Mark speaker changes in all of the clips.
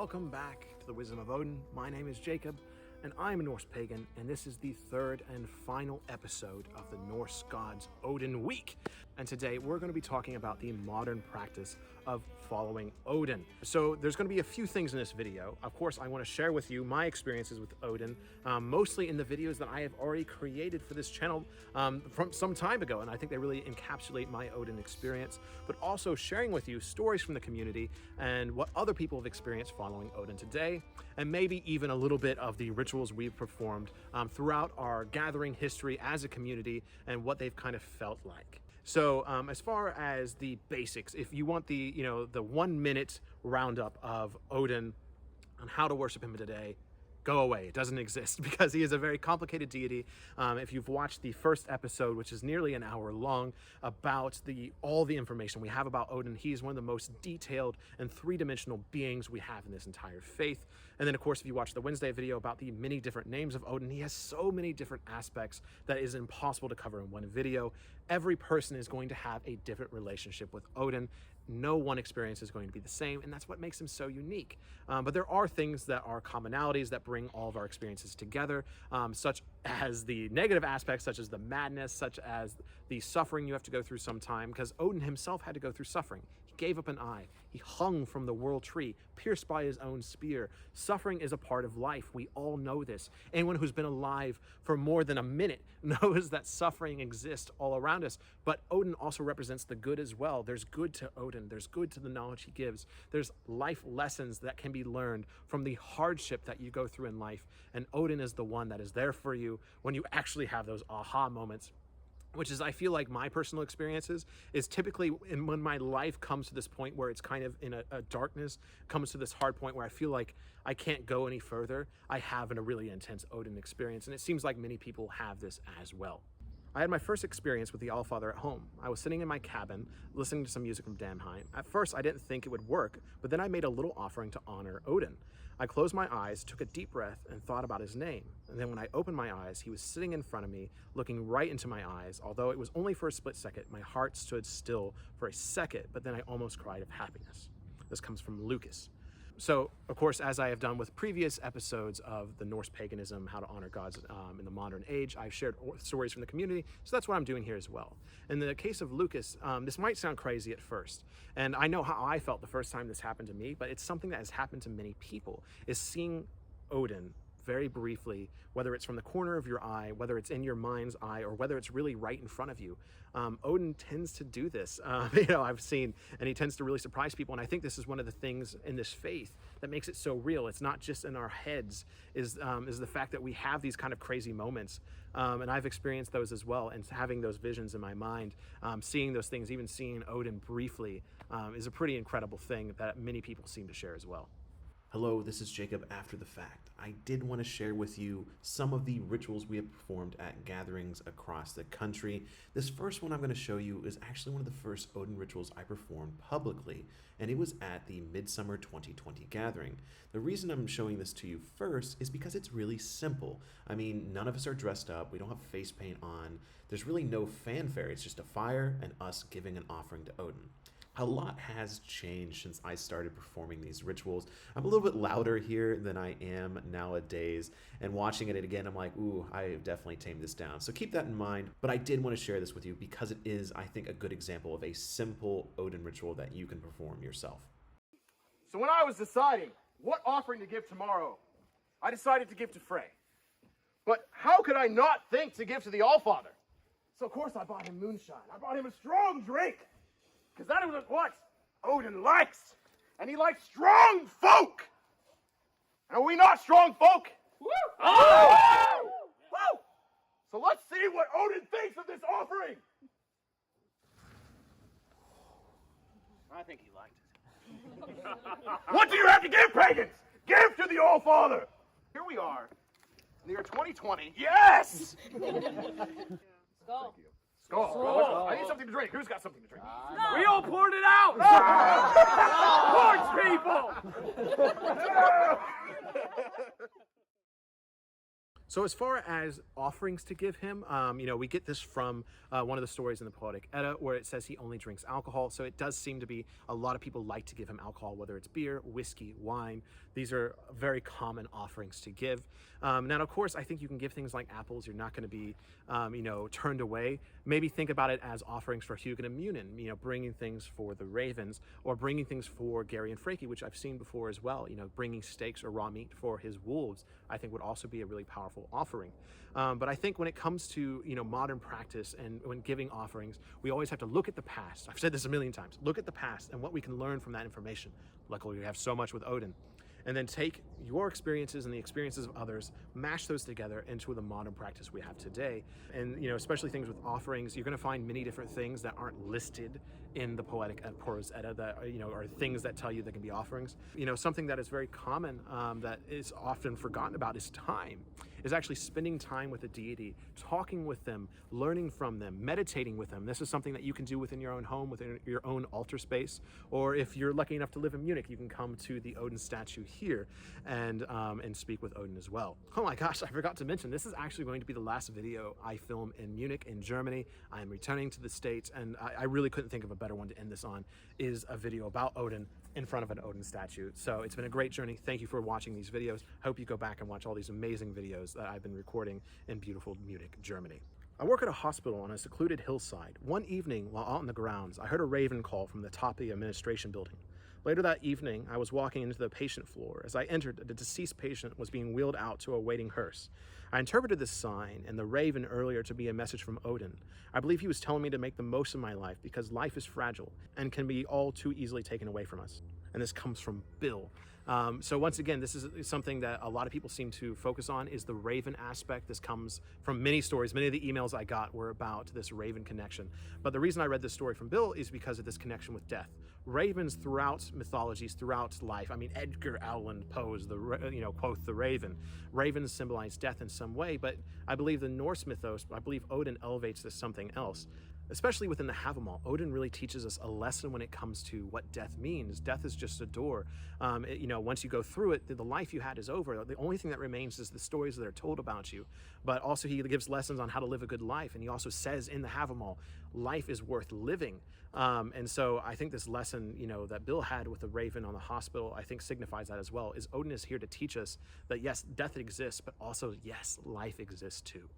Speaker 1: welcome back to the Wisdom of Odin. My name is Jacob, and I'm a Norse Pagan, and this is the third and final episode of the Norse Gods Odin Week. And today we're going to be talking about the modern practice of following Odin. So there's going to be a few things in this video. Of course, I want to share with you my experiences with Odin, mostly in the videos that I have already created for this channel from some time ago, and I think they really encapsulate my Odin experience, but also sharing with you stories from the community and what other people have experienced following Odin today, and maybe even a little bit of the rituals we've performed throughout our gathering history as a community and what they've kind of felt like. So as far as the basics, if you want the, the 1 minute roundup of Odin on how to worship him today, go away. It doesn't exist because he is a very complicated deity. If you've watched the first episode, which is nearly an hour long, about all the information we have about Odin, he's one of the most detailed and three-dimensional beings we have in this entire faith. And then, of course, if you watch the Wednesday video about the many different names of Odin, he has so many different aspects that is impossible to cover in one video. Every person is going to have a different relationship with Odin. No one experience is going to be the same, and that's what makes him so unique. But there are things that are commonalities that bring all of our experiences together, such as the negative aspects, such as the madness, such as the suffering you have to go through sometime, because Odin himself had to go through suffering. He gave up an eye. He hung from the world tree, pierced by his own spear. Suffering is a part of life. We all know this. Anyone who's been alive for more than a minute knows that suffering exists all around us. But Odin also represents the good as well. There's good to Odin. There's good to the knowledge he gives. There's life lessons that can be learned from the hardship that you go through in life. And Odin is the one that is there for you when you actually have those aha moments, which is, I feel like my personal experiences is typically when my life comes to this point where it's kind of in a darkness, comes to this hard point where I feel like I can't go any further. I have a really intense Odin experience, and it seems like many people have this as well. I had my first experience with the Allfather at home. I was sitting in my cabin, listening to some music from Damheim. At first, I didn't think it would work, but then I made a little offering to honor Odin. I closed my eyes, took a deep breath, and thought about his name. And then when I opened my eyes, he was sitting in front of me, looking right into my eyes. Although it was only for a split second, my heart stood still for a second, but then I almost cried of happiness. This comes from Lucas. So, of course, as I have done with previous episodes of the Norse Paganism, how to honor gods in the modern age, I've shared stories from the community, so that's what I'm doing here as well. In the case of Lucas, this might sound crazy at first, and I know how I felt the first time this happened to me, but it's something that has happened to many people, is seeing Odin very briefly, whether it's from the corner of your eye, whether it's in your mind's eye, or whether it's really right in front of you. Odin tends to do this, I've seen, and he tends to really surprise people. And I think this is one of the things in this faith that makes it so real. It's not just in our heads, is the fact that we have these kind of crazy moments. And I've experienced those as well. And having those visions in my mind, seeing those things, even seeing Odin briefly, is a pretty incredible thing that many people seem to share as well.
Speaker 2: Hello, this is Jacob After the Fact. I did want to share with you some of the rituals we have performed at gatherings across the country. This first one I'm going to show you is actually one of the first Odin rituals I performed publicly, and it was at the Midsummer 2020 gathering. The reason I'm showing this to you first is because it's really simple. I mean, none of us are dressed up, we don't have face paint on, there's really no fanfare, it's just a fire and us giving an offering to Odin. A lot has changed since I started performing these rituals. I'm a little bit louder here than I am nowadays, and watching it again, I'm like, ooh, I have definitely tamed this down. So keep that in mind, but I did want to share this with you because it is, I think, a good example of a simple Odin ritual that you can perform yourself.
Speaker 3: So when I was deciding what offering to give tomorrow, I decided to give to Frey. But how could I not think to give to the Allfather? So of course I bought him moonshine. I bought him a strong drink. Because that is what Odin likes. And he likes strong folk. And are we not strong folk? Woo! Oh! Woo! So let's see what Odin thinks of this offering. I think he liked it. What do you have to give, pagans? Give to the Allfather. Here we are, in the year 2020. Yes!
Speaker 4: Go.
Speaker 3: Skull. I need something to drink. Who's got something to drink?
Speaker 4: We
Speaker 3: all poured it out! Porch people!
Speaker 1: So as far as offerings to give him, we get this from one of the stories in the Poetic Edda where it says he only drinks alcohol. So it does seem to be a lot of people like to give him alcohol, whether it's beer, whiskey, wine. These are very common offerings to give. Now, of course, I think you can give things like apples. You're not going to be, turned away. Maybe think about it as offerings for Hugin and Munin, bringing things for the ravens, or bringing things for Gary and Freki, which I've seen before as well. Bringing steaks or raw meat for his wolves, I think would also be a really powerful offering. But I think when it comes to, modern practice and when giving offerings, we always have to look at the past. I've said this a million times. Look at the past and what we can learn from that information. Luckily, we have so much with Odin. And then take your experiences and the experiences of others, mash those together into the modern practice we have today. And, especially things with offerings, you're going to find many different things that aren't listed in the Poetic Prose Edda that, are things that tell you they can be offerings. Something that is very common that is often forgotten about is time. Is actually spending time with a deity, talking with them, learning from them, meditating with them. This is something that you can do within your own home, within your own altar space, or if you're lucky enough to live in Munich, you can come to the Odin statue here and speak with Odin as well. Oh my gosh, I forgot to mention, this is actually going to be the last video I film in Munich, in Germany. I am returning to the States, and I really couldn't think of a better one to end this on, is a video about Odin in front of an Odin statue. So it's been a great journey. Thank you for watching these videos. I hope you go back and watch all these amazing videos that I've been recording in beautiful Munich, Germany. I work at a hospital on a secluded hillside. One evening, while out on the grounds, I heard a raven call from the top of the administration building. Later that evening, I was walking into the patient floor. As I entered, the deceased patient was being wheeled out to a waiting hearse. I interpreted this sign and the raven earlier to be a message from Odin. I believe he was telling me to make the most of my life because life is fragile and can be all too easily taken away from us. And this comes from Bill. So once again, this is something that a lot of people seem to focus on, is the raven aspect. This comes from many stories. Many of the emails I got were about this raven connection. But the reason I read this story from Bill is because of this connection with death. Ravens throughout mythologies, throughout life. I mean, Edgar Allan Poe's quote, the raven. Ravens symbolize death in some way, but I believe the Norse mythos, I believe Odin elevates this something else. Especially within the Havamal, Odin really teaches us a lesson when it comes to what death means. Death is just a door. Once you go through it, the life you had is over. The only thing that remains is the stories that are told about you. But also he gives lessons on how to live a good life. And he also says in the Havamal, life is worth living. And so I think this lesson, that Bill had with the raven on the hospital, I think signifies that as well, is Odin is here to teach us that yes, death exists, but also yes, life exists too.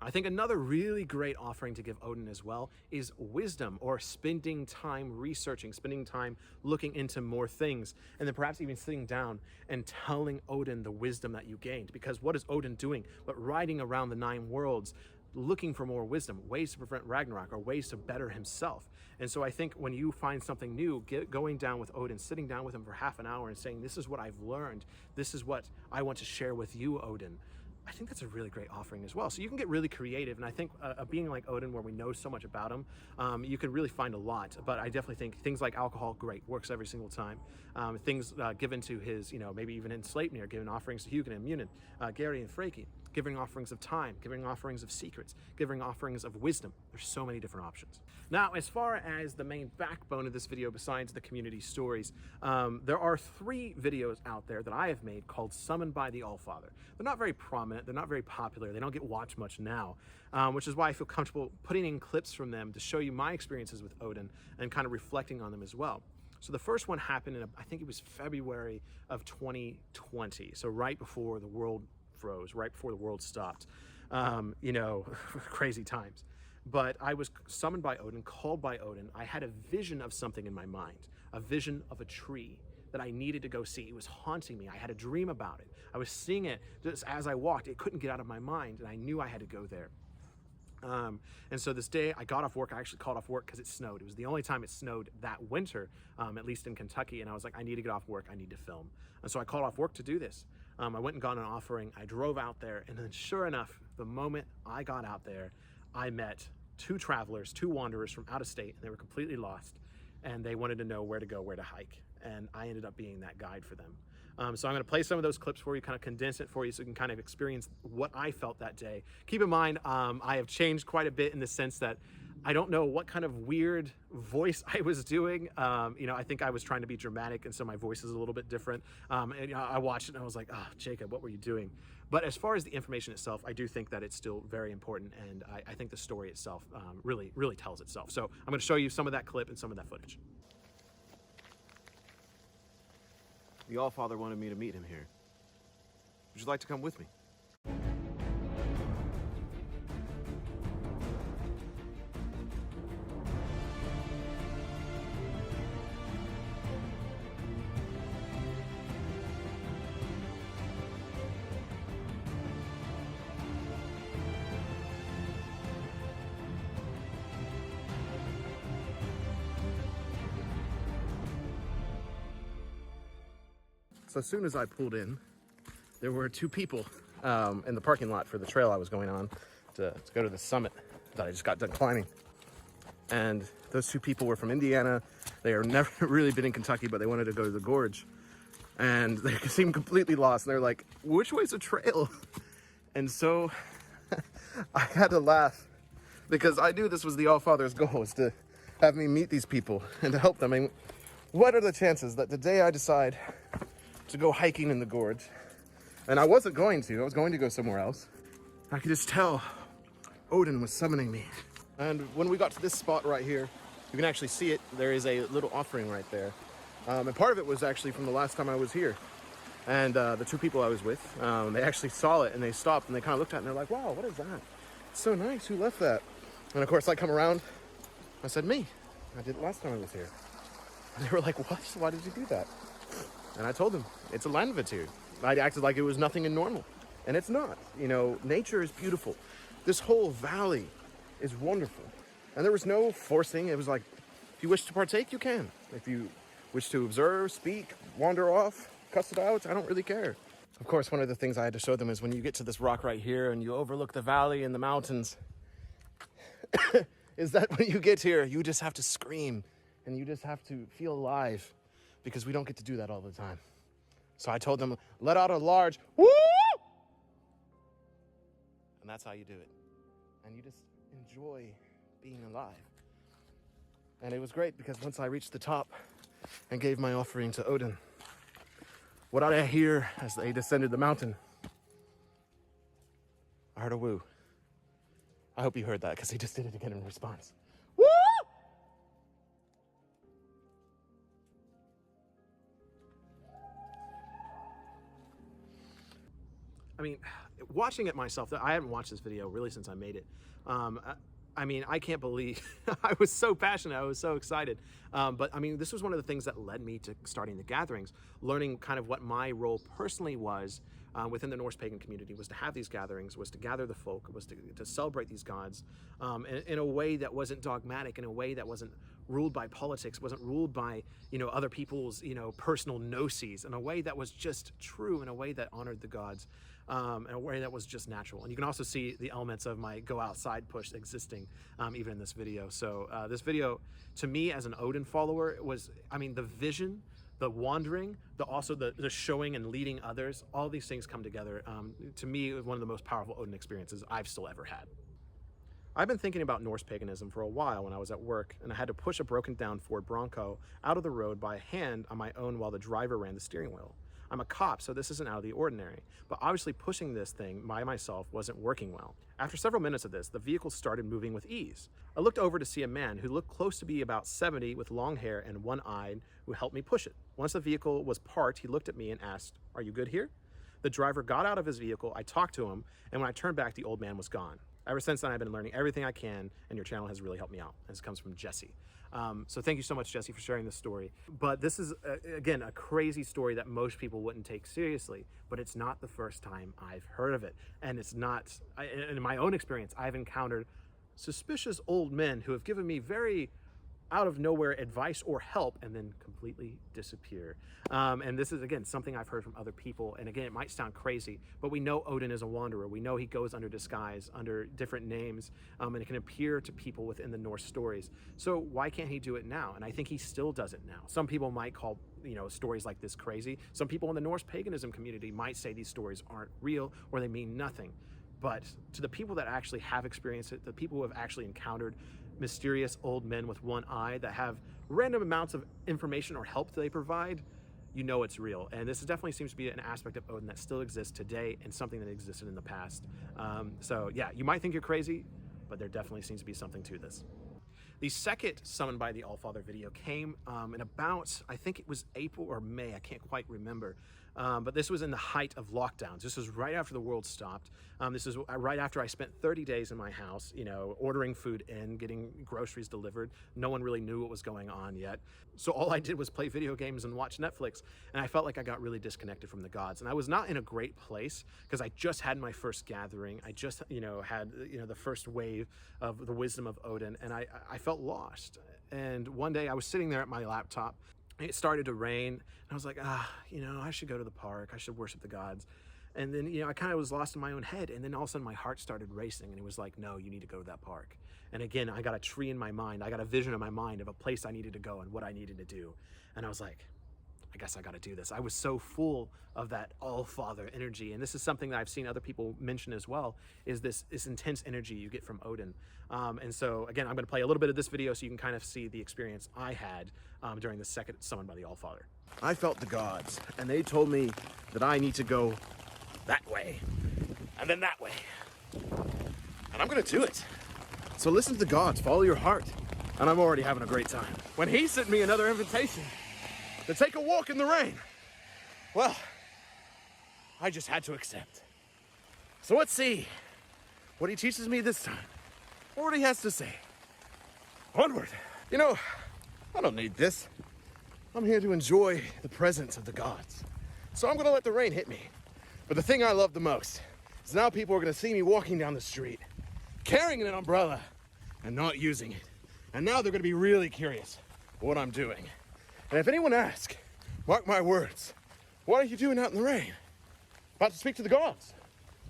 Speaker 1: I think another really great offering to give Odin as well is wisdom, or spending time researching, spending time looking into more things, and then perhaps even sitting down and telling Odin the wisdom that you gained. Because what is Odin doing but riding around the 9 worlds, looking for more wisdom, ways to prevent Ragnarok, or ways to better himself. And so I think when you find something new, going down with Odin, sitting down with him for half an hour and saying, this is what I've learned, this is what I want to share with you, Odin, I think that's a really great offering as well. So you can get really creative, and I think a being like Odin, where we know so much about him, you can really find a lot. But I definitely think things like alcohol, great, works every single time. Things given to his, maybe even in Sleipnir, giving offerings to Hugin and Munin, Gary and Freki, giving offerings of time, giving offerings of secrets, giving offerings of wisdom. There's so many different options. Now, as far as the main backbone of this video, besides the community stories, there are 3 videos out there that I have made called Summoned by the Allfather. They're not very prominent, they're not very popular, they don't get watched much now, which is why I feel comfortable putting in clips from them to show you my experiences with Odin and kind of reflecting on them as well. So the first one happened in, I think it was February of 2020, so right before the world froze, right before the world stopped. Crazy times. But I was summoned by Odin, called by Odin. I had a vision of something in my mind, a vision of a tree that I needed to go see. It was haunting me. I had a dream about it. I was seeing it just as I walked. It couldn't get out of my mind, and I knew I had to go there. And so this day I got off work. I actually called off work because it snowed. It was the only time it snowed that winter, at least in Kentucky. And I was like, I need to get off work. I need to film. And so I called off work to do this. I went and got an offering. I drove out there, and then sure enough, the moment I got out there, I met 2 travelers, 2 wanderers from out of state, and they were completely lost, and they wanted to know where to go, where to hike, and I ended up being that guide for them. So I'm going to play some of those clips for you, kind of condense it for you so you can kind of experience what I felt that day. Keep in mind, I have changed quite a bit in the sense that I don't know what kind of weird voice I was doing. I think I was trying to be dramatic, and so my voice is a little bit different. I watched it and I was like, oh, Jacob, what were you doing? But as far as the information itself, I do think that it's still very important, and I think the story itself really, really tells itself. So I'm going to show you some of that clip and some of that footage.
Speaker 3: The Allfather wanted me to meet him here. Would you like to come with me?
Speaker 1: So as soon as I pulled in, there were two people in the parking lot for the trail I was going on to go to the summit that I just got done climbing. And those two people were from Indiana. They have never really been in Kentucky, but they wanted to go to the gorge. And they seemed completely lost. And they're like, which way's the trail? And so I had to laugh because I knew this was the Allfather's goal, was to have me meet these people and to help them. I mean, what are the chances that the day I decide to go hiking in the gorge, and I wasn't going to, I was going to go somewhere else, I could just tell Odin was summoning me. And when we got to this spot right here, you can actually see it, there is a little offering right there. And part of it was actually from the last time I was here. And the two people I was with, they actually saw it and they stopped and they kind of looked at it and they're like, wow, what is that? It's so nice, who left that? And of course I come around, I said, me, I did it last time I was here. And they were like, what? Why did you do that? And I told them, it's a landvittu. I acted like it was nothing normal. And it's not. You know, nature is beautiful. This whole valley is wonderful. And there was no forcing. It was like, if you wish to partake, you can. If you wish to observe, speak, wander off, cuss it out, I don't really care. Of course, one of the things I had to show them is when you get to this rock right here and you overlook the valley and the mountains, is that when you get here, you just have to scream and you just have to feel alive, because we don't get to do that all the time. So I told them, let out a large woo! And that's how you do it. And you just enjoy being alive. And it was great because once I reached the top and gave my offering to Odin, what did I hear as they descended the mountain? I heard a woo. I hope you heard that because he just did it again in response. Woo! I mean, watching it myself, I haven't watched this video really since I made it. I mean, I can't believe, I was so passionate, I was so excited. But I mean, this was one of the things that led me to starting the gatherings, learning kind of what my role personally was within the Norse pagan community, was to have these gatherings, was to gather the folk, was to celebrate these gods in a way that wasn't dogmatic, in a way that wasn't ruled by politics, wasn't ruled by, other people's, personal gnosis, in a way that was just true, in a way that honored the gods. In a way that was just natural. And you can also see the elements of my go outside push existing even in this video. So this video, to me as an Odin follower, was, the vision, the wandering, also the showing and leading others, all these things come together. To me, it was one of the most powerful Odin experiences I've still ever had. I've been thinking about Norse paganism for a while when I was at work, and I had to push a broken down Ford Bronco out of the road by hand on my own while the driver ran the steering wheel. I'm a cop, so this isn't out of the ordinary, but obviously pushing this thing by myself wasn't working well. After several minutes of this, the vehicle started moving with ease. I looked over to see a man who looked close to be about 70 with long hair and one eye who helped me push it. Once the vehicle was parked, he looked at me and asked, "Are you good here?" The driver got out of his vehicle, I talked to him, and when I turned back, the old man was gone. Ever since then, I've been learning everything I can, and your channel has really helped me out. And this comes from Jesse. So thank you so much, Jesse, for sharing this story. But this is, again, a crazy story that most people wouldn't take seriously, but it's not the first time I've heard of it. And it's not, in my own experience, I've encountered suspicious old men who have given me very out of nowhere advice or help and then completely disappear. And this is, again, something I've heard from other people. And again, it might sound crazy, but we know Odin is a wanderer. We know he goes under disguise, under different names, and it can appear to people within the Norse stories. So why can't he do it now? And I think he still does it now. Some people might call, stories like this crazy. Some people in the Norse paganism community might say these stories aren't real or they mean nothing. But to the people that actually have experienced it, the people who have actually encountered mysterious old men with one eye that have random amounts of information or help that they provide, it's real. And this definitely seems to be an aspect of Odin that still exists today and something that existed in the past. So yeah, you might think you're crazy, but there definitely seems to be something to this. The second Summoned by the Allfather video came in about, I think it was April or May, I can't quite remember. But this was in the height of lockdowns. This was right after the world stopped. This is right after I spent 30 days in my house, you know, ordering food in, getting groceries delivered. No one really knew what was going on yet. So all I did was play video games and watch Netflix. And I felt like I got really disconnected from the gods. And I was not in a great place because I just had my first gathering. I just, you know, had, you know, the first wave of the Wisdom of Odin. And I felt lost. And one day I was sitting there at my laptop. It started to rain, and I was like, you know, I should go to the park. I should worship the gods. And then, you know, I kind of was lost in my own head. And then all of a sudden my heart started racing, and it was like, no, you need to go to that park. And again, I got a tree in my mind. I got a vision in my mind of a place I needed to go and what I needed to do. And I was like, I guess I got to do this. I was so full of that all-father energy. And this is something that I've seen other people mention as well, is this intense energy you get from Odin. And so again, I'm going to play a little bit of this video so you can kind of see the experience I had during the second Summoned by the Allfather.
Speaker 3: I felt the gods, and they told me that I need to go that way, and then that way. And I'm going to do it. So listen to the gods, follow your heart. And I'm already having a great time. When he sent me another invitation to take a walk in the rain, well, I just had to accept. So let's see what he teaches me this time, or what he has to say. Onward. You know, I don't need this. I'm here to enjoy the presence of the gods. So I'm gonna let the rain hit me. But the thing I love the most is now people are gonna see me walking down the street, carrying an umbrella and not using it. And now they're gonna be really curious what I'm doing. And if anyone asks, mark my words, what are you doing out in the rain? About to speak to the gods.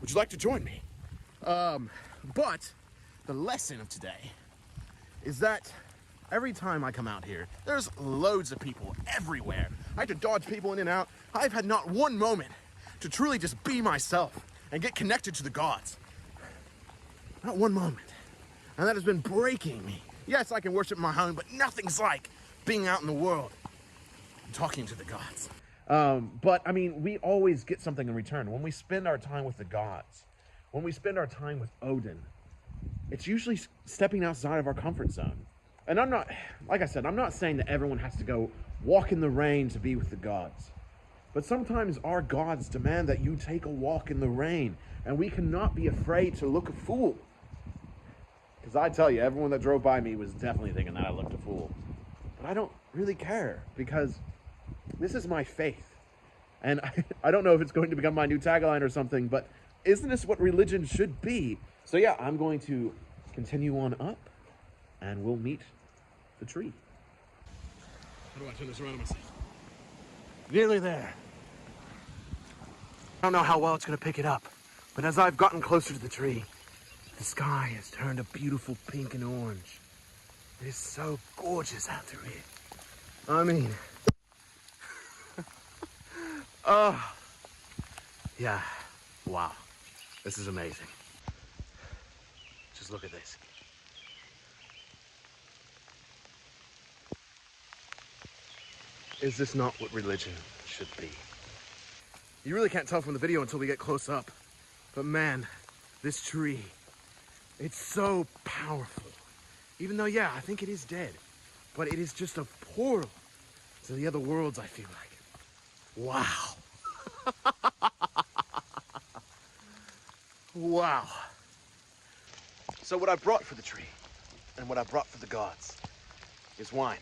Speaker 3: Would you like to join me? But the lesson of today is that every time I come out here, there's loads of people everywhere. I had to dodge people in and out. I've had not one moment to truly just be myself and get connected to the gods. Not one moment. And that has been breaking me. Yes, I can worship my home, but nothing's like being out in the world and talking to the gods.
Speaker 2: But I mean, we always get something in return. When we spend our time with the gods, when we spend our time with Odin, it's usually stepping outside of our comfort zone. And I'm not, like I said, I'm not saying that everyone has to go walk in the rain to be with the gods. But sometimes our gods demand that you take a walk in the rain, and we cannot be afraid to look a fool. Because I tell you, everyone that drove by me was definitely thinking that I looked a fool. But I don't really care, because this is my faith. And I don't know if it's going to become my new tagline or something, but isn't this what religion should be? So yeah, I'm going to continue on up, and we'll meet the tree.
Speaker 3: How do I turn this around on myself? Nearly there. I don't know how well it's going to pick it up, but as I've gotten closer to the tree, the sky has turned a beautiful pink and orange. It is so gorgeous out through here. I mean, oh, yeah, wow, this is amazing. Just look at this. Is this not what religion should be? You really can't tell from the video until we get close up, but man, this tree, it's so powerful. Even though, yeah, I think it is dead, but it is just a portal to the other worlds, I feel like. Wow. Wow. So what I brought for the tree, and what I brought for the gods, is wine.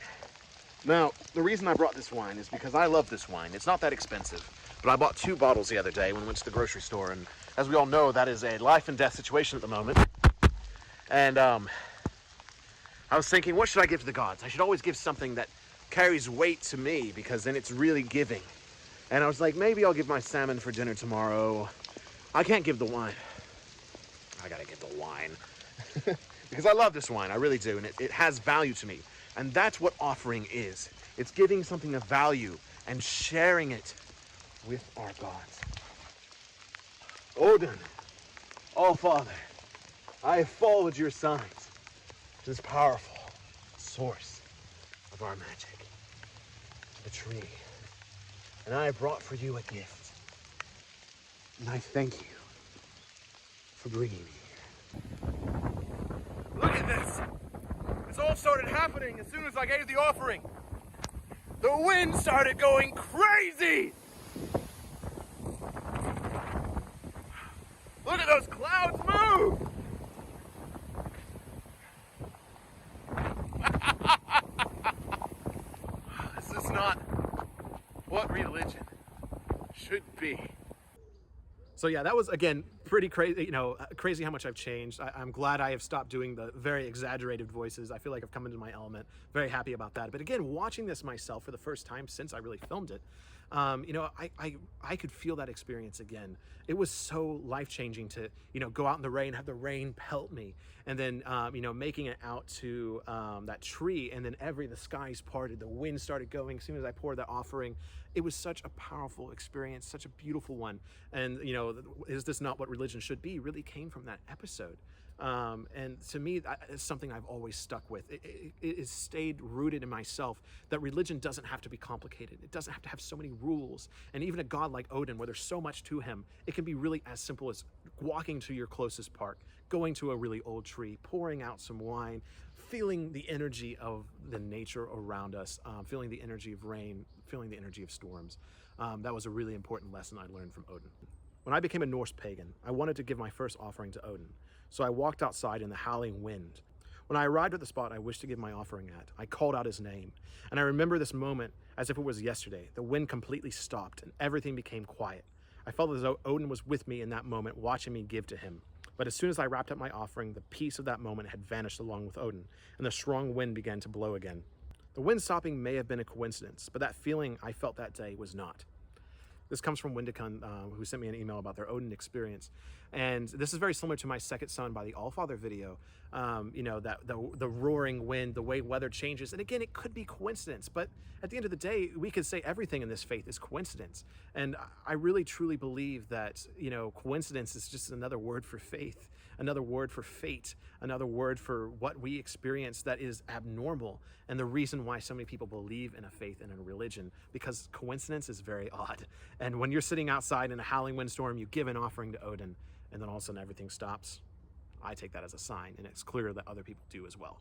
Speaker 3: Now, the reason I brought this wine is because I love this wine. It's not that expensive, but I bought 2 bottles the other day when we went to the grocery store, and as we all know, that is a life and death situation at the moment. And I was thinking, what should I give to the gods? I should always give something that carries weight to me, because then it's really giving. And I was like, maybe I'll give my salmon for dinner tomorrow. I can't give the wine. I gotta get the wine. Because I love this wine, I really do, and it has value to me. And that's what offering is. It's giving something of value and sharing it with our gods. Odin, All-Father, I have followed your signs to this powerful source of our magic, the tree. And I have brought for you a gift. And I thank you for bringing me here. Look at this! It's all started happening as soon as I gave the offering. The wind started going crazy. Look at those clouds move. This is not what religion should be.
Speaker 1: So yeah, that was, again, pretty crazy, crazy how much I've changed. I'm glad I have stopped doing the very exaggerated voices. I feel like I've come into my element. Very happy about that. But again, watching this myself for the first time since I really filmed it, I could feel that experience again. It was so life-changing to, go out in the rain, have the rain pelt me, and then, making it out to that tree, and then the skies parted, the wind started going as soon as I poured that offering. It was such a powerful experience, such a beautiful one. And, is this not what religion should be? Really came from that episode. And to me, it's something I've always stuck with. It stayed rooted in myself that religion doesn't have to be complicated. It doesn't have to have so many rules. And even a god like Odin, where there's so much to him, it can be really as simple as walking to your closest park, going to a really old tree, pouring out some wine, feeling the energy of the nature around us, feeling the energy of rain, feeling the energy of storms. That was a really important lesson I learned from Odin. When I became a Norse pagan, I wanted to give my first offering to Odin. So I walked outside in the howling wind. When I arrived at the spot I wished to give my offering at, I called out his name. And I remember this moment as if it was yesterday. The wind completely stopped and everything became quiet. I felt as though Odin was with me in that moment, watching me give to him. But as soon as I wrapped up my offering, the peace of that moment had vanished along with Odin, and the strong wind began to blow again. The wind stopping may have been a coincidence, but that feeling I felt that day was not. This comes from Windicon, who sent me an email about their Odin experience. And this is very similar to my Second Son by the Allfather video. That the roaring wind, the way weather changes. And again, it could be coincidence, but at the end of the day, we could say everything in this faith is coincidence. And I really truly believe that, coincidence is just another word for faith, another word for fate, another word for what we experience that is abnormal. And the reason why so many people believe in a faith and in a religion, because coincidence is very odd. And when you're sitting outside in a howling windstorm, you give an offering to Odin, and then all of a sudden everything stops. I take that as a sign, and it's clear that other people do as well.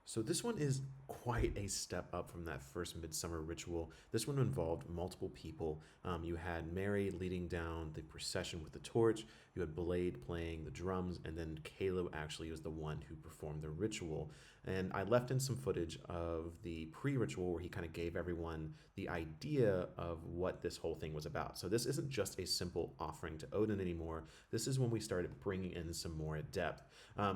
Speaker 2: So this one is quite a step up from that first midsummer ritual. This one involved multiple people. You had Mary leading down the procession with the torch, you had Blade playing the drums, and then Caleb actually was the one who performed the ritual. And I left in some footage of the pre-ritual where he kind of gave everyone the idea of what this whole thing was about. So this isn't just a simple offering to Odin anymore. This is when we started bringing in some more depth.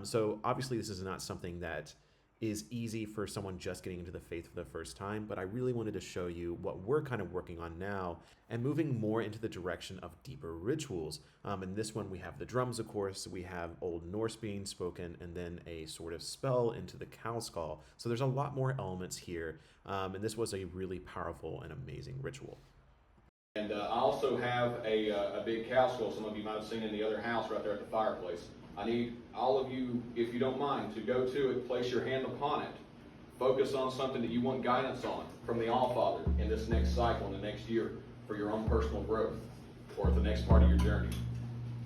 Speaker 2: So obviously this is not something that is easy for someone just getting into the faith for the first time, but I really wanted to show you what we're kind of working on now and moving more into the direction of deeper rituals. In this one, we have the drums, of course, we have Old Norse being spoken, and then a sort of spell into the cow skull. So there's a lot more elements here, and this was a really powerful and amazing ritual.
Speaker 5: And I also have a big cow skull some of you might have seen in the other house right there at the fireplace. I need all of you, if you don't mind, to go to it, place your hand upon it, focus on something that you want guidance on from the Allfather in this next cycle, in the next year, for your own personal growth, or the next part of your journey.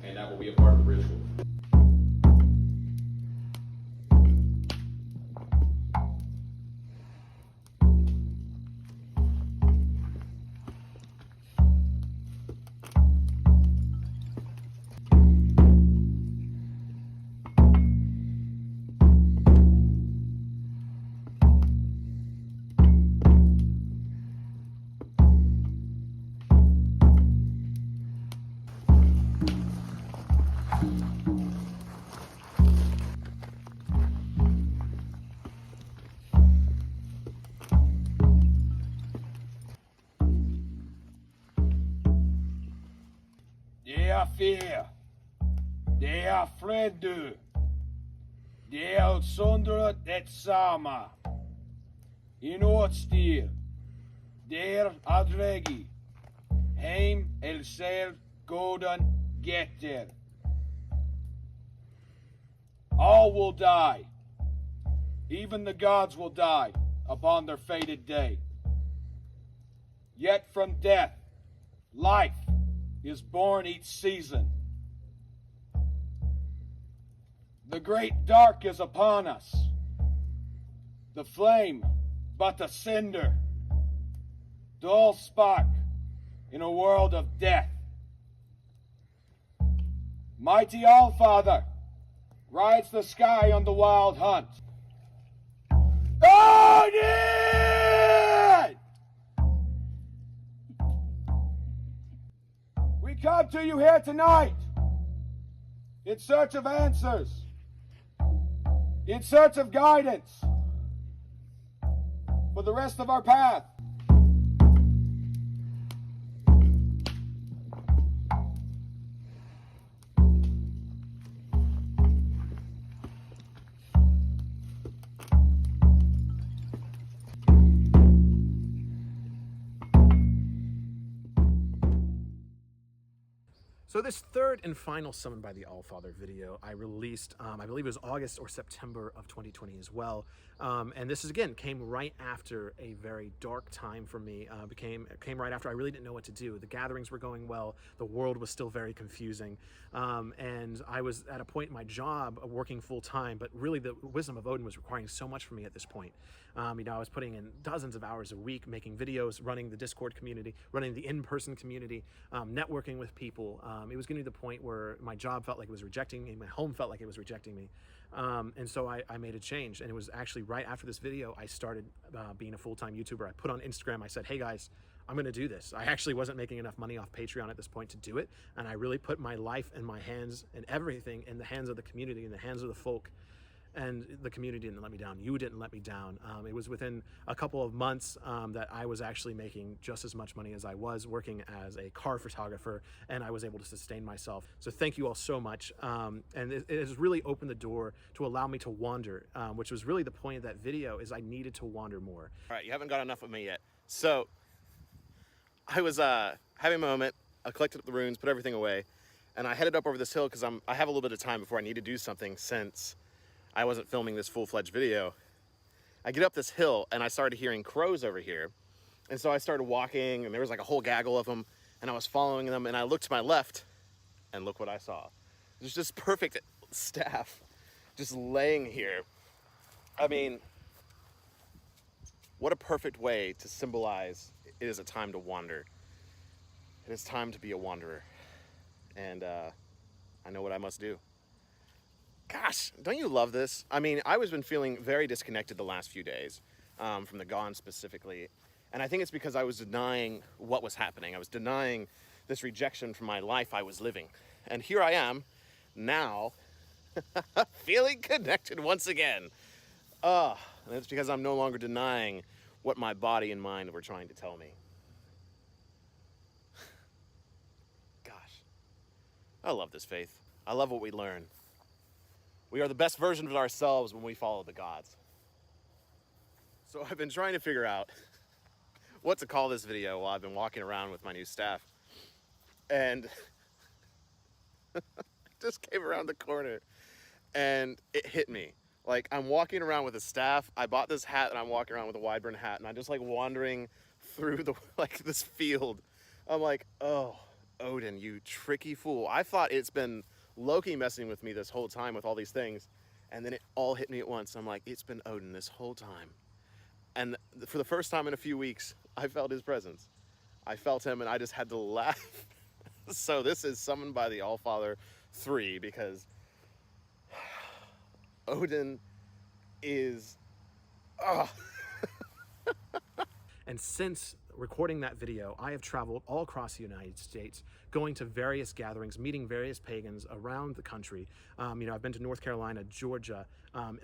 Speaker 5: And that will be a part of the ritual.
Speaker 6: Fear. Det är fredu. Det är utsöndrat ett samma. I nådstil. Det är adregi. Heim elser godan getter. All will die. Even the gods will die upon their fated day. Yet from death, life is born each season. The great dark is upon us. the flame but a cinder, dull spark in a world of death. Mighty Allfather rides the sky on the wild hunt. Odin! We come to you here tonight in search of answers, in search of guidance for the rest of our path.
Speaker 1: So this third and final Summoned by the Allfather video I released, I believe it was August or September of 2020 as well. And this is, again, came right after a very dark time for me. Came right after I really didn't know what to do. The gatherings were going well. The world was still very confusing. And I was at a point in my job working full time, but really the Wisdom of Odin was requiring so much from me at this point. I was putting in dozens of hours a week, making videos, running the Discord community, running the in-person community, networking with people. It was getting to the point where my job felt like it was rejecting me. My home felt like it was rejecting me. And so I made a change. And it was actually right after this video, I started being a full-time YouTuber. I put on Instagram, I said, hey guys, I'm going to do this. I actually wasn't making enough money off Patreon at this point to do it. And I really put my life and my hands and everything in the hands of the community, in the hands of the folk. And the community didn't let me down. You didn't let me down. It was within a couple of months that I was actually making just as much money as I was working as a car photographer, and I was able to sustain myself. So thank you all so much. And it has really opened the door to allow me to wander, which was really the point of that video, is I needed to wander more.
Speaker 3: All right, you haven't got enough of me yet. So I was having a moment. I collected up the runes, put everything away, and I headed up over this hill because I have a little bit of time before I need to do something, since I wasn't filming this full-fledged video. I get up this hill and I started hearing crows over here. And so I started walking, and there was like a whole gaggle of them, and I was following them, and I looked to my left, and look what I saw. It was just perfect staff just laying here. I mean, what a perfect way to symbolize it is a time to wander. It is time to be a wanderer. And I know what I must do. Gosh, don't you love this? I mean, I was been feeling very disconnected the last few days, from the Gone specifically. And I think it's because I was denying what was happening. I was denying this rejection from my life I was living. And here I am, now, feeling connected once again. And it's because I'm no longer denying what my body and mind were trying to tell me. Gosh, I love this faith. I love what we learn. We are the best version of ourselves when we follow the gods. So I've been trying to figure out what to call this video while I've been walking around with my new staff. And I just came around the corner and it hit me. Like, I'm walking around with a staff. I bought this hat and I'm walking around with a wide brim hat, and I'm just like wandering through this field. I'm like, oh, Odin, you tricky fool. I thought it's been Loki messing with me this whole time with all these things, and then it all hit me at once. I'm like, it's been Odin this whole time. And for the first time in a few weeks, I felt his presence. I felt him, and I just had to laugh. So this is Summoned by the Allfather 3, because Odin is...
Speaker 1: And since recording that video, I have traveled all across the United States, going to various gatherings, meeting various pagans around the country. I've been to North Carolina, Georgia,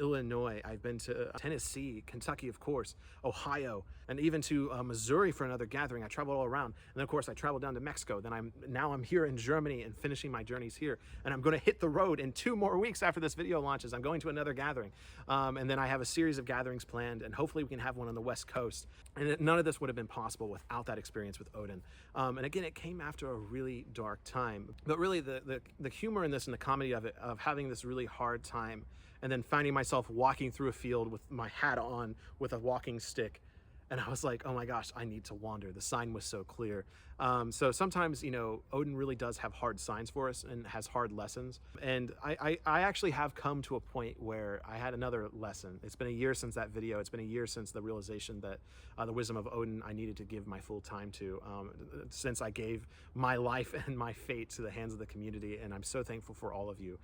Speaker 1: Illinois. I've been to Tennessee, Kentucky, of course, Ohio, and even to Missouri for another gathering. I traveled all around. And then, of course, I traveled down to Mexico. Then now I'm here in Germany and finishing my journeys here. And I'm going to hit the road in 2 more weeks after this video launches. I'm going to another gathering. And then I have a series of gatherings planned, and hopefully we can have one on the West Coast. And none of this would have been possible without that experience with Odin. And again, it came after a really dark time. But really, the humor in this and the comedy of it, of having this really hard time, and then finding myself walking through a field with my hat on, with a walking stick, And I was like, oh my gosh, I need to wander. The sign was so clear. So sometimes, Odin really does have hard signs for us and has hard lessons. And I actually have come to a point where I had another lesson. It's been a year since that video. It's been a year since the realization that the Wisdom of Odin I needed to give my full time to, since I gave my life and my fate to the hands of the community. And I'm so thankful for all of you.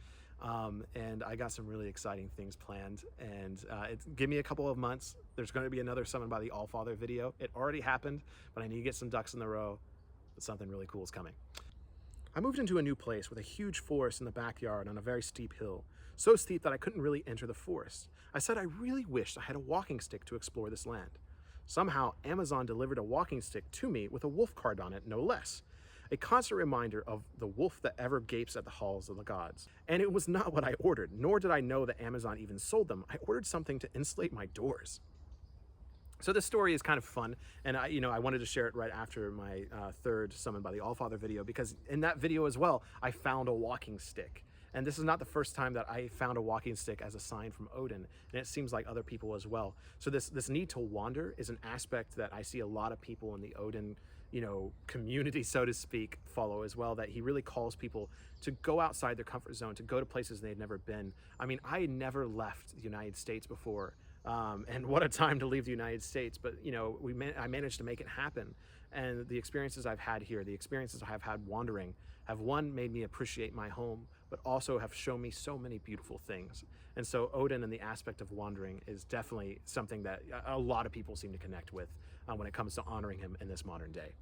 Speaker 1: And I got some really exciting things planned, and give me a couple of months. There's going to be another Summoned by the Allfather video. It already happened, but I need to get some ducks in the row, but something really cool is coming. I moved into a new place with a huge forest in the backyard on a very steep hill, so steep that I couldn't really enter the forest. I said I really wished I had a walking stick to explore this land. Somehow, Amazon delivered a walking stick to me with a wolf card on it, no less. A constant reminder of the wolf that ever gapes at the halls of the gods. And it was not what I ordered, nor did I know that Amazon even sold them. I ordered something to insulate my doors. So this story is kind of fun, and I wanted to share it right after my third Summoned by the Allfather video, because in that video as well, I found a walking stick. And this is not the first time that I found a walking stick as a sign from Odin, and it seems like other people as well. So this need to wander is an aspect that I see a lot of people in the Odin community, so to speak, follow as well, that he really calls people to go outside their comfort zone, to go to places they'd never been. I mean, I had never left the United States before, and what a time to leave the United States, but I managed to make it happen. And the experiences I've had here, the experiences I've had wandering, have made me appreciate my home, but also have shown me so many beautiful things. And so Odin and the aspect of wandering is definitely something that a lot of people seem to connect with when it comes to honoring him in this modern day.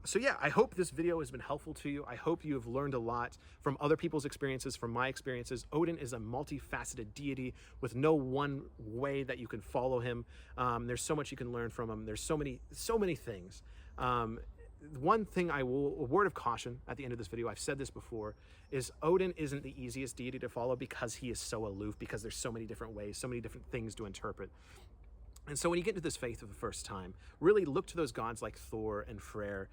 Speaker 1: So yeah, I hope this video has been helpful to you. I hope you have learned a lot from other people's experiences, from my experiences. Odin is a multifaceted deity with no one way that you can follow him. There's so much you can learn from him. There's so many things. One thing a word of caution at the end of this video, I've said this before, is Odin isn't the easiest deity to follow because he is so aloof, because there's so many different ways, so many different things to interpret. And so when you get into this faith for the first time, really look to those gods like Thor and Freyr,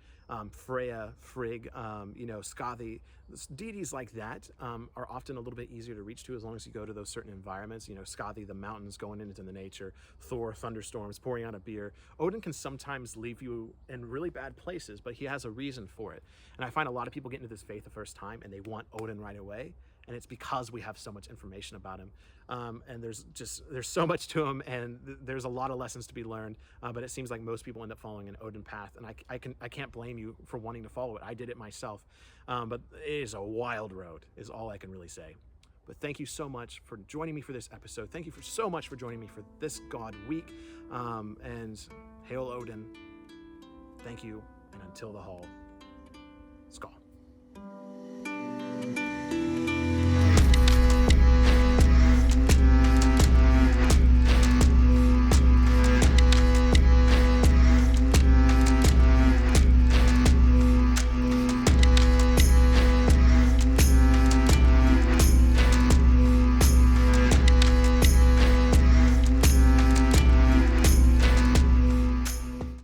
Speaker 1: Freya, Frigg, Skathi. Deities like that are often a little bit easier to reach to as long as you go to those certain environments. Skathi, the mountains going into the nature, Thor, thunderstorms, pouring out a beer. Odin can sometimes leave you in really bad places, but he has a reason for it. And I find a lot of people get into this faith the first time and they want Odin right away. And it's because we have so much information about him, and there's so much to him, and there's a lot of lessons to be learned. But it seems like most people end up following an Odin path, and I can't blame you for wanting to follow it. I did it myself, but it is a wild road, is all I can really say. But thank you so much for joining me for this episode. Thank you so much for joining me for this God Week, and hail Odin. Thank you, and until the hall.